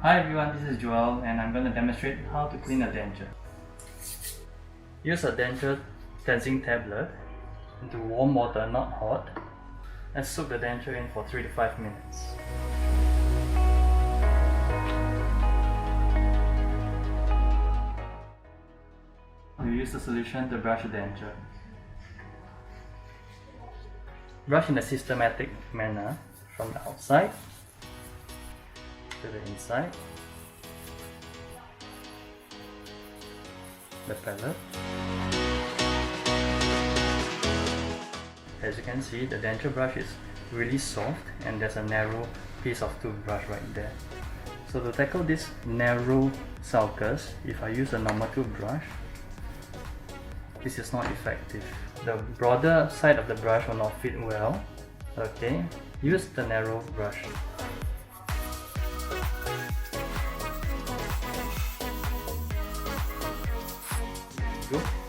Hi everyone, this is Joel and I'm going to demonstrate how to clean a denture. Use a denture cleansing tablet into warm water, not hot, and soak the denture in for 3 to 5 minutes. You use the solution to brush the denture. Brush in a systematic manner from the outside to the inside, the palate. As you can see, the denture brush is really soft and there's a narrow piece of toothbrush right there. So to tackle this narrow sulcus, if I use a normal toothbrush, this is not effective. The broader side of the brush will not fit well. Okay, use the narrow brush. Good.